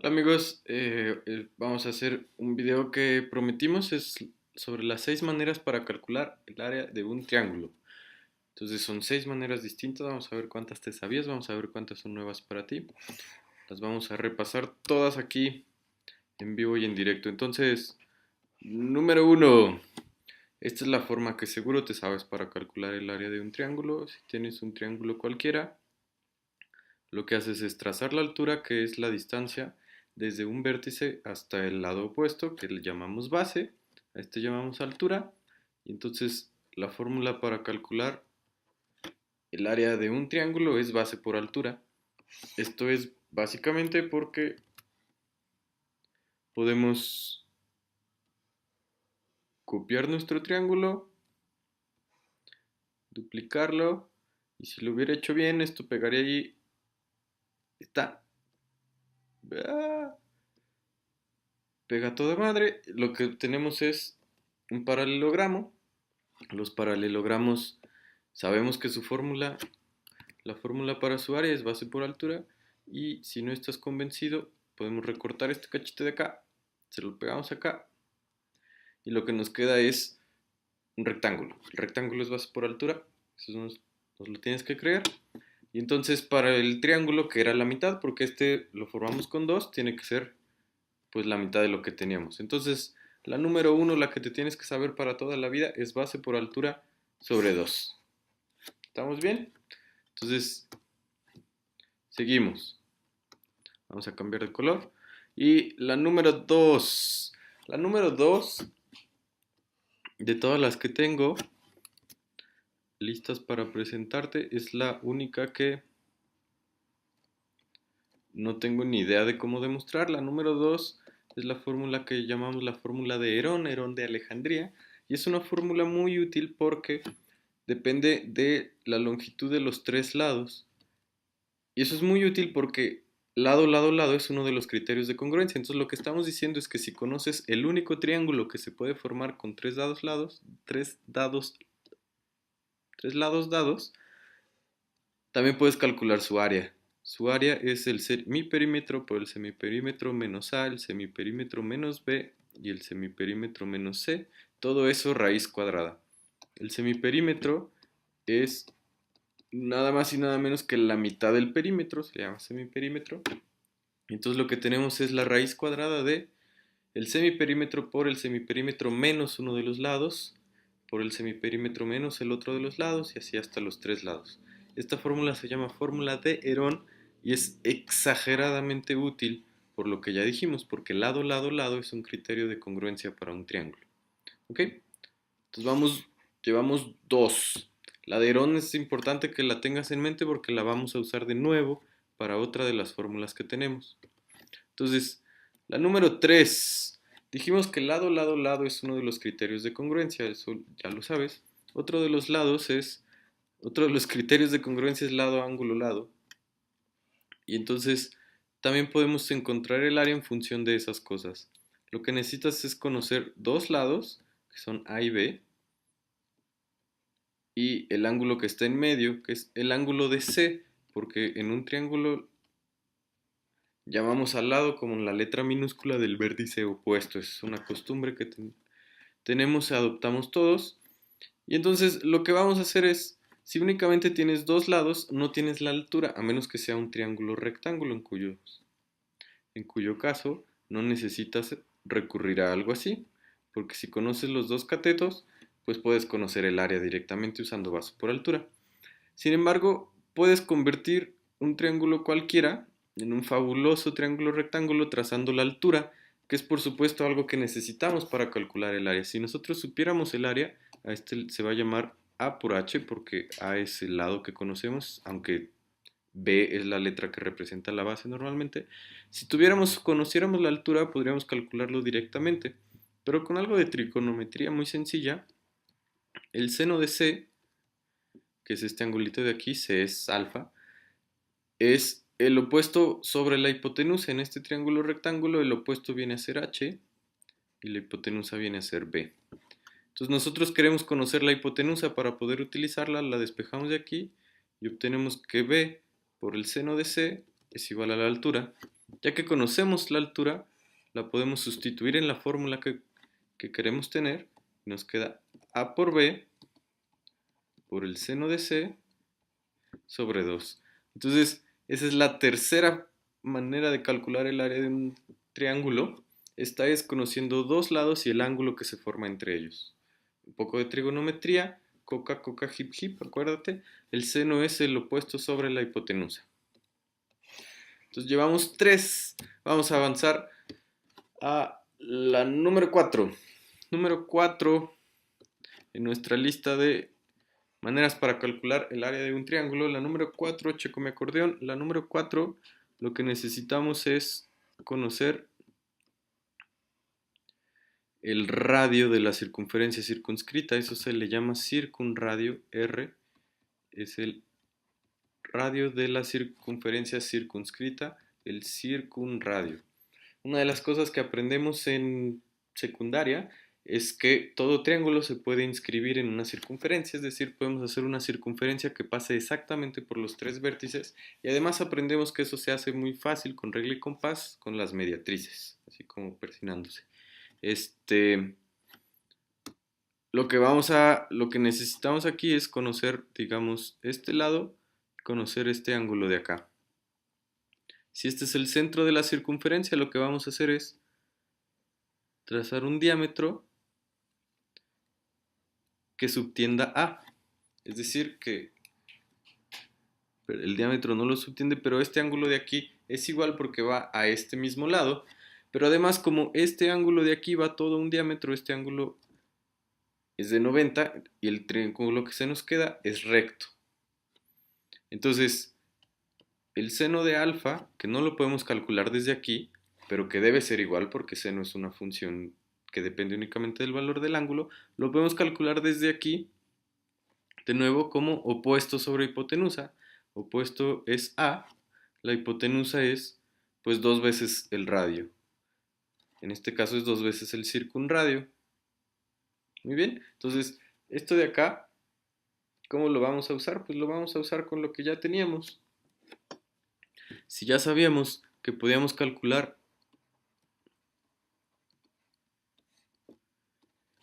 Hola amigos, vamos a hacer un video que prometimos, es sobre las 6 maneras para calcular el área de un triángulo. Entonces son 6 maneras distintas, vamos a ver cuántas te sabías, vamos a ver cuántas son nuevas para ti. Las vamos a repasar todas aquí en vivo y en directo. Entonces, número uno, esta es la forma que seguro te sabes para calcular el área de un triángulo. Si tienes un triángulo cualquiera, lo que haces es trazar la altura, que es la distancia desde un vértice hasta el lado opuesto, que le llamamos base, a este llamamos altura, y entonces la fórmula para calcular el área de un triángulo es base por altura. Esto es básicamente porque podemos copiar nuestro triángulo, duplicarlo, y si lo hubiera hecho bien, esto pegaría allí. Está. ¡Ah! Pega toda madre. Lo que tenemos es un paralelogramo. Los paralelogramos sabemos que la fórmula para su área es base por altura, y si no estás convencido podemos recortar este cachito de acá, se lo pegamos acá y lo que nos queda es un rectángulo. El rectángulo es base por altura, eso nos lo tienes que creer. Y entonces para el triángulo, que era la mitad, porque este lo formamos con dos, tiene que ser pues la mitad de lo que teníamos. Entonces la número uno, la que te tienes que saber para toda la vida, es base por altura sobre 2. ¿Estamos bien? Entonces, seguimos. Vamos a cambiar de color. Y la número 2. La número 2 de todas las que tengo listas para presentarte es la única que no tengo ni idea de cómo demostrar. La número 2 es la fórmula que llamamos la fórmula de Herón, Herón de Alejandría. Y es una fórmula muy útil porque depende de la longitud de los tres lados. Y eso es muy útil porque lado, lado, lado es uno de los criterios de congruencia. Entonces lo que estamos diciendo es que si conoces el único triángulo que se puede formar con tres lados dados, también puedes calcular su área. Su área es el semiperímetro por el semiperímetro menos A, el semiperímetro menos B y el semiperímetro menos C. Todo eso raíz cuadrada. El semiperímetro es nada más y nada menos que la mitad del perímetro, se llama semiperímetro. Entonces lo que tenemos es la raíz cuadrada de el semiperímetro por el semiperímetro menos uno de los lados, por el semiperímetro menos el otro de los lados, y así hasta los tres lados. Esta fórmula se llama fórmula de Herón y es exageradamente útil por lo que ya dijimos, porque lado, lado, lado es un criterio de congruencia para un triángulo. ¿Ok? Entonces llevamos dos. La de Herón es importante que la tengas en mente porque la vamos a usar de nuevo para otra de las fórmulas que tenemos. Entonces, la número 3. Dijimos que lado, lado, lado es uno de los criterios de congruencia, eso ya lo sabes. Otro de los criterios de congruencia es lado, ángulo, lado. Y entonces también podemos encontrar el área en función de esas cosas. Lo que necesitas es conocer dos lados, que son A y B, y el ángulo que está en medio, que es el ángulo de C, porque en un triángulo llamamos al lado como la letra minúscula del vértice opuesto. Es una costumbre que tenemos, adoptamos todos. Y entonces lo que vamos a hacer es, si únicamente tienes dos lados, no tienes la altura, a menos que sea un triángulo rectángulo, en cuyo caso no necesitas recurrir a algo así, porque si conoces los dos catetos, pues puedes conocer el área directamente usando base por altura. Sin embargo, puedes convertir un triángulo cualquiera en un fabuloso triángulo rectángulo trazando la altura, que es por supuesto algo que necesitamos para calcular el área. Si nosotros supiéramos el área, a este se va a llamar A por H, porque A es el lado que conocemos, aunque B es la letra que representa la base normalmente. Si conociéramos la altura, podríamos calcularlo directamente, pero con algo de trigonometría muy sencilla. El seno de C, que es este angulito de aquí, C es alfa, es el opuesto sobre la hipotenusa. En este triángulo rectángulo el opuesto viene a ser H y la hipotenusa viene a ser B. Entonces nosotros queremos conocer la hipotenusa para poder utilizarla, la despejamos de aquí y obtenemos que B por el seno de C es igual a la altura. Ya que conocemos la altura, la podemos sustituir en la fórmula que queremos tener. Nos queda A por B por el seno de C sobre 2. Entonces, esa es la tercera manera de calcular el área de un triángulo. Esta es conociendo dos lados y el ángulo que se forma entre ellos. Un poco de trigonometría, coca, coca, hip, hip, acuérdate. El seno es el opuesto sobre la hipotenusa. Entonces llevamos 3. Vamos a avanzar a la número 4. Número 4 en nuestra lista de maneras para calcular el área de un triángulo. La número 4, checo mi acordeón. La número 4, lo que necesitamos es conocer el radio de la circunferencia circunscrita. Eso se le llama circunradio. R es el radio de la circunferencia circunscrita, el circunradio. Una de las cosas que aprendemos en secundaria es que todo triángulo se puede inscribir en una circunferencia, es decir, podemos hacer una circunferencia que pase exactamente por los 3 vértices, y además aprendemos que eso se hace muy fácil con regla y compás, con las mediatrices, así como persinándose. Lo que necesitamos aquí es conocer, digamos, este lado, conocer este ángulo de acá. Si este es el centro de la circunferencia, lo que vamos a hacer es trazar un diámetro que subtienda A. Es decir, que el diámetro no lo subtiende, pero este ángulo de aquí es igual porque va a este mismo lado. Pero además, como este ángulo de aquí va todo un diámetro, este ángulo es de 90 y el triángulo que se nos queda es recto. Entonces, el seno de alfa, que no lo podemos calcular desde aquí, pero que debe ser igual porque seno es una función que depende únicamente del valor del ángulo, lo podemos calcular desde aquí, de nuevo, como opuesto sobre hipotenusa. Opuesto es A, la hipotenusa es pues 2 veces el radio. En este caso es 2 veces el circunradio. Muy bien, entonces esto de acá, ¿cómo lo vamos a usar? Pues lo vamos a usar con lo que ya teníamos. Si ya sabíamos que podíamos calcular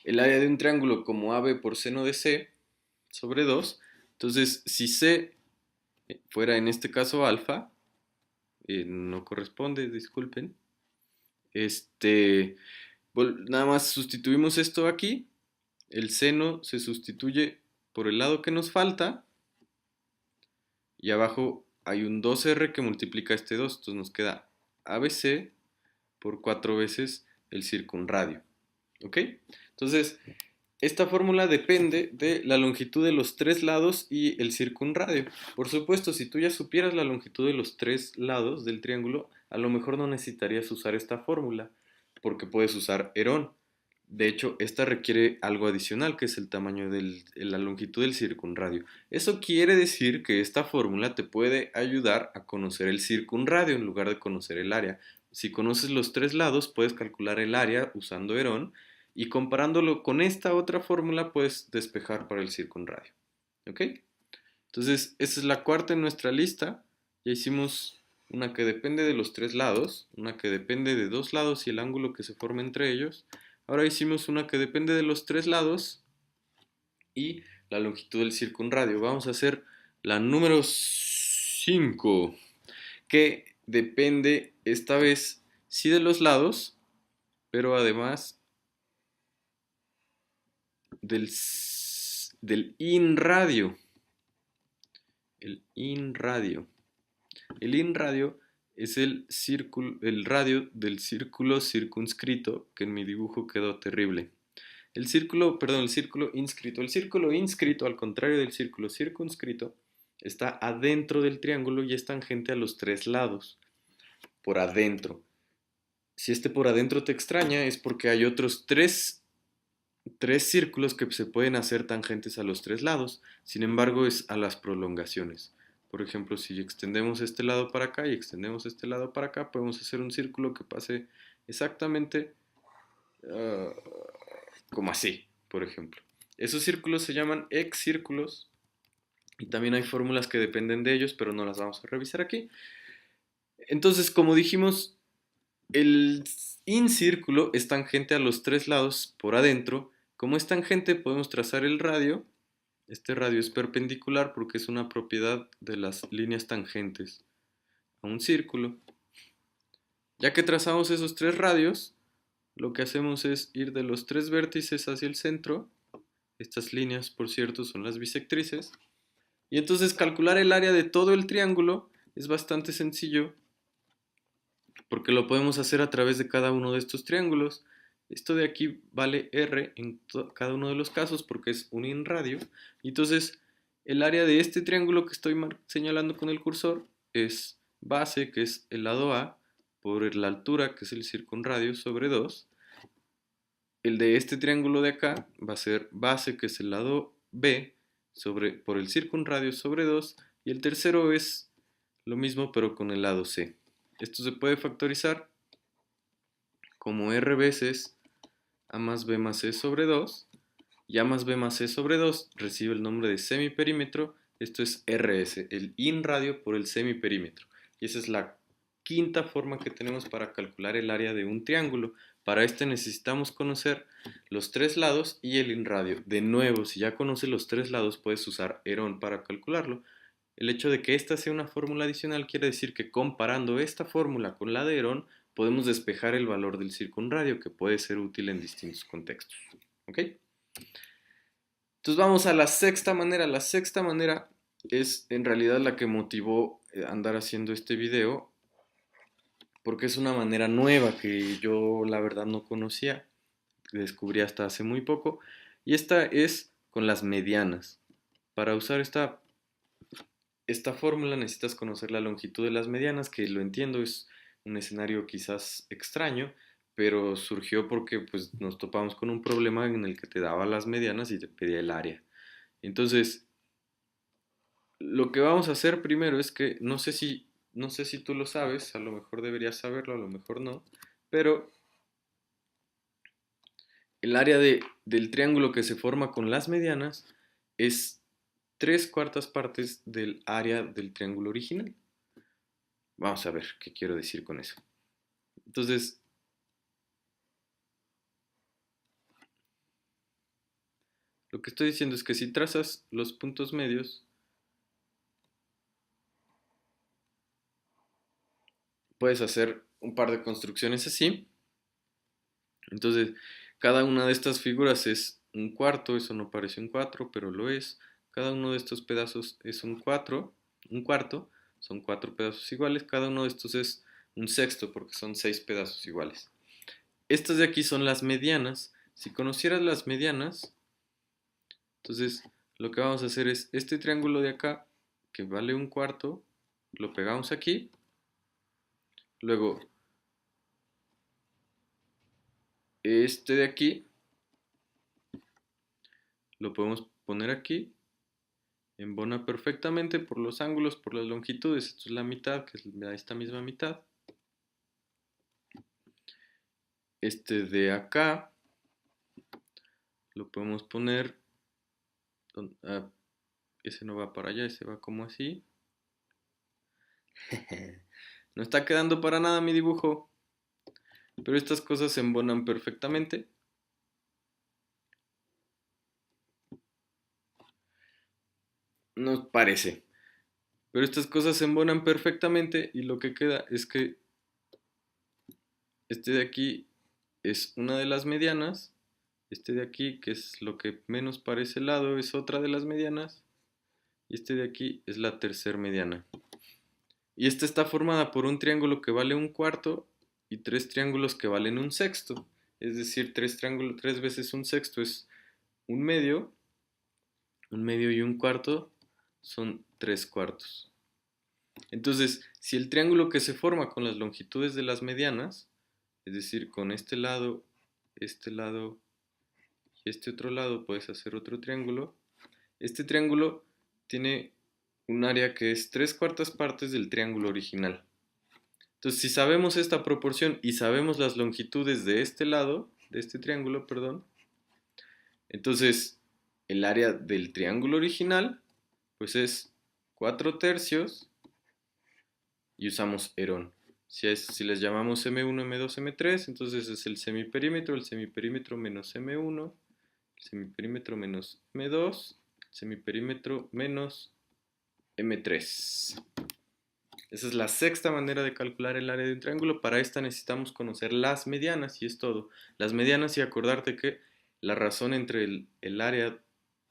el área de un triángulo como AB por seno de C sobre 2, entonces si C fuera en este caso alfa, no corresponde, disculpen, nada más sustituimos esto aquí, el seno se sustituye por el lado que nos falta y abajo hay un 2R que multiplica este 2, entonces nos queda ABC por 4 veces el circunradio. ¿Ok? Entonces, esta fórmula depende de la longitud de los 3 lados y el circunradio. Por supuesto, si tú ya supieras la longitud de los 3 lados del triángulo, a lo mejor no necesitarías usar esta fórmula, porque puedes usar Herón. De hecho, esta requiere algo adicional, que es el tamaño de la longitud del circunradio. Eso quiere decir que esta fórmula te puede ayudar a conocer el circunradio en lugar de conocer el área. Si conoces los 3 lados, puedes calcular el área usando Herón y comparándolo con esta otra fórmula puedes despejar para el circunradio. ¿Ok? Entonces, esa es la cuarta en nuestra lista. Ya hicimos una que depende de los 3 lados, una que depende de 2 lados y el ángulo que se forma entre ellos. Ahora hicimos una que depende de los 3 lados y la longitud del circunradio. Vamos a hacer la número 5, que depende esta vez sí de los lados, pero además del inradio. El inradio. El inradio es el radio del círculo circunscrito, que en mi dibujo quedó terrible. El círculo inscrito. El círculo inscrito, al contrario del círculo circunscrito, está adentro del triángulo y es tangente a los 3 lados. Por adentro. Si este por adentro te extraña, es porque hay otros 3 círculos que se pueden hacer tangentes a los 3 lados. Sin embargo, es a las prolongaciones. Por ejemplo, si extendemos este lado para acá y extendemos este lado para acá, podemos hacer un círculo que pase exactamente como así, por ejemplo. Esos círculos se llaman excírculos y también hay fórmulas que dependen de ellos, pero no las vamos a revisar aquí. Entonces, como dijimos, El incírculo es tangente a los tres lados por adentro. Como es tangente, podemos trazar el radio. Este radio es perpendicular porque es una propiedad de las líneas tangentes a un círculo. Ya que trazamos esos tres radios, lo que hacemos es ir de los tres vértices hacia el centro. Estas líneas, por cierto, son las bisectrices. Y entonces calcular el área de todo el triángulo es bastante sencillo porque lo podemos hacer a través de cada uno de estos triángulos. Esto de aquí vale R en cada uno de los casos porque es un inradio. Y entonces el área de este triángulo que estoy señalando con el cursor es base, que es el lado A, por la altura, que es el circunradio, sobre 2. El de este triángulo de acá va a ser base, que es el lado B, por el circunradio sobre 2. Y el tercero es lo mismo, pero con el lado C. Esto se puede factorizar como R veces A más B más C sobre 2. Y A más B más C sobre 2 recibe el nombre de semiperímetro. Esto es RS, el inradio por el semiperímetro. Y esa es la quinta forma que tenemos para calcular el área de un triángulo. Para este necesitamos conocer los tres lados y el inradio. De nuevo, si ya conoces los tres lados, puedes usar Herón para calcularlo. El hecho de que esta sea una fórmula adicional quiere decir que comparando esta fórmula con la de Herón, podemos despejar el valor del circunradio, que puede ser útil en distintos contextos. ¿Ok? Entonces vamos a la sexta manera. La sexta manera es en realidad la que motivó andar haciendo este video, porque es una manera nueva que yo la verdad no conocía, descubrí hasta hace muy poco, y esta es con las medianas. Para usar esta fórmula necesitas conocer la longitud de las medianas, que lo entiendo, es un escenario quizás extraño, pero surgió porque pues, nos topamos con un problema en el que te daba las medianas y te pedía el área. Entonces, lo que vamos a hacer primero es que no sé si tú lo sabes, a lo mejor deberías saberlo, a lo mejor no, pero el área del triángulo que se forma con las medianas es 3/4 partes del área del triángulo original. Vamos a ver qué quiero decir con eso. Entonces, lo que estoy diciendo es que si trazas los puntos medios, puedes hacer un par de construcciones así. Entonces, cada una de estas figuras es un cuarto, eso no parece un 4, pero lo es. Cada uno de estos pedazos es un cuarto, son 4 pedazos iguales. Cada uno de estos es un sexto porque son 6 pedazos iguales. Estas de aquí son las medianas. Si conocieras las medianas, entonces lo que vamos a hacer es este triángulo de acá, que vale un cuarto, lo pegamos aquí. Luego, este de aquí, lo podemos poner aquí. Embona perfectamente por los ángulos, por las longitudes. Esto es la mitad, que es esta misma mitad. Este de acá lo podemos poner. Ah, ese no va para allá, ese va como así. No está quedando para nada mi dibujo, pero estas cosas se embonan perfectamente. No parece, pero estas cosas se embonan perfectamente y lo que queda es que este de aquí es una de las medianas. Este de aquí, que es lo que menos parece lado, es otra de las medianas. Y este de aquí es la tercera mediana. Y esta está formada por un triángulo que vale un cuarto y 3 triángulos que valen un sexto. Es decir, 3 veces un sexto es un medio. Un medio y un cuarto son 3/4. Entonces, si el triángulo que se forma con las longitudes de las medianas, es decir, con este lado y este otro lado, puedes hacer otro triángulo. Este triángulo tiene un área que es 3/4 partes del triángulo original. Entonces, si sabemos esta proporción y sabemos las longitudes de este lado, de este triángulo, perdón, entonces el área del triángulo original, pues es 4/3 y usamos Herón. Si les llamamos M1, M2, M3, entonces es el semiperímetro menos M1, el semiperímetro menos M2, el semiperímetro menos M3. Esa es la sexta manera de calcular el área de un triángulo. Para esta necesitamos conocer las medianas y es todo. Las medianas y acordarte que la razón entre el área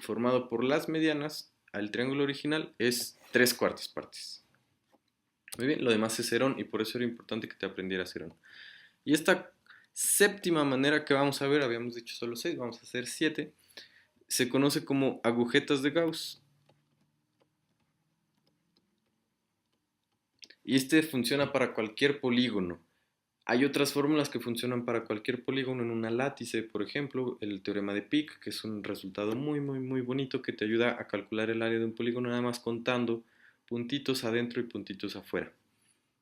formado por las medianas al triángulo original es 3/4 partes. Muy bien, lo demás es Herón y por eso era importante que te aprendieras Herón. Y esta séptima manera que vamos a ver, habíamos dicho solo 6, vamos a hacer 7, se conoce como agujetas de Gauss. Y este funciona para cualquier polígono. Hay otras fórmulas que funcionan para cualquier polígono en una látice, por ejemplo, el teorema de Pick, que es un resultado muy, muy, muy bonito que te ayuda a calcular el área de un polígono nada más contando puntitos adentro y puntitos afuera.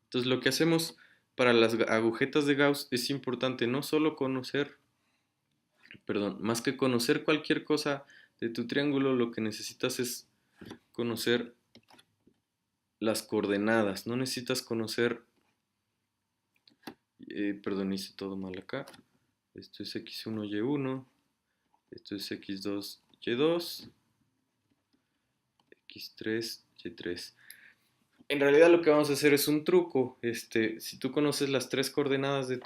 Entonces, lo que hacemos para las agujetas de Gauss es importante no solo conocer, perdón, más que conocer cualquier cosa de tu triángulo, lo que necesitas es conocer las coordenadas. No necesitas conocer, perdón, hice todo mal acá. Esto es x1, y1, esto es x2, y2, x3, y3. En realidad lo que vamos a hacer es un truco. Si tú conoces las tres coordenadas de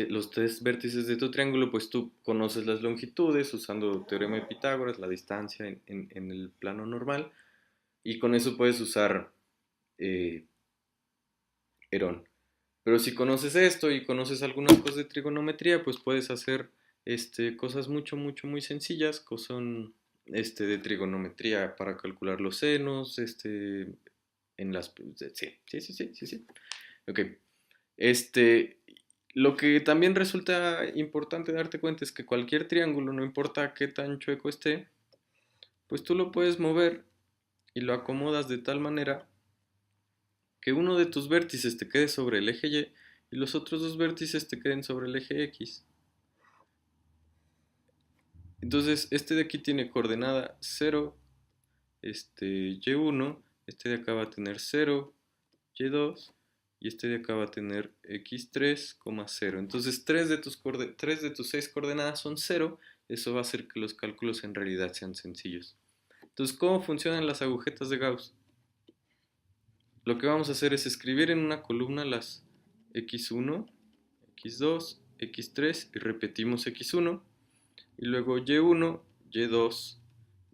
los tres vértices de tu triángulo, pues tú conoces las longitudes usando el teorema de Pitágoras, la distancia en el plano normal, y con eso puedes usar eh, Herón. Pero si conoces esto y conoces algunas cosas de trigonometría, pues puedes hacer cosas mucho, mucho, muy sencillas, que son de trigonometría para calcular los senos, en las... Sí, sí, sí, sí, sí, sí. Ok. Este, lo que también resulta importante darte cuenta es que cualquier triángulo, no importa qué tan chueco esté, pues tú lo puedes mover y lo acomodas de tal manera que uno de tus vértices te quede sobre el eje Y y los otros dos vértices te queden sobre el eje X. Entonces, este de aquí tiene coordenada 0, Y1, este de acá va a tener 0, Y2, y este de acá va a tener X3, 0. Entonces, 3 de tus 6 coordenadas son 0, eso va a hacer que los cálculos en realidad sean sencillos. Entonces, ¿cómo funcionan las agujetas de Gauss? Lo que vamos a hacer es escribir en una columna las x1, x2, x3 y repetimos x1 y luego y1, y2,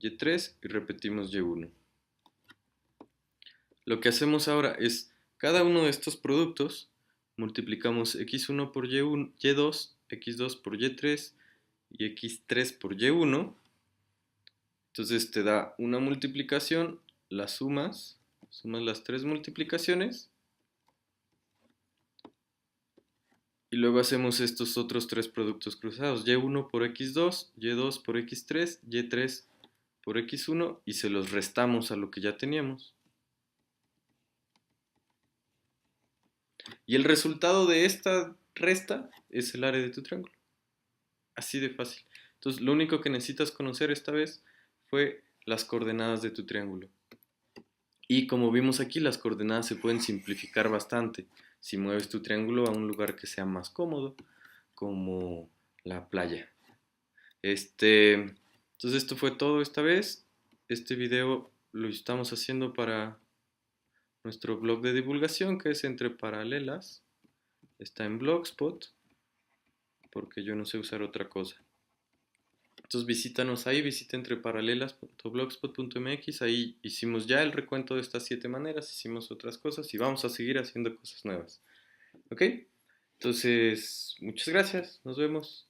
y3 y repetimos y1. Lo que hacemos ahora es cada uno de estos productos multiplicamos x1 por y1, y2, x2 por y3 y x3 por y1. Entonces te da una multiplicación, las sumas las tres multiplicaciones y luego hacemos estos otros tres productos cruzados, y1 por x2, y2 por x3, y3 por x1 y se los restamos a lo que ya teníamos. Y el resultado de esta resta es el área de tu triángulo. Así de fácil. Entonces lo único que necesitas conocer esta vez fue las coordenadas de tu triángulo. Y como vimos aquí, las coordenadas se pueden simplificar bastante si mueves tu triángulo a un lugar que sea más cómodo, como la playa. Entonces esto fue todo esta vez. Este video lo estamos haciendo para nuestro blog de divulgación que es Entre Paralelas. Está en Blogspot porque yo no sé usar otra cosa. Entonces visítanos ahí, visita entreparalelas.blogspot.mx. Ahí hicimos ya el recuento de estas 7 maneras, hicimos otras cosas y vamos a seguir haciendo cosas nuevas. ¿Ok? Entonces, muchas gracias, nos vemos.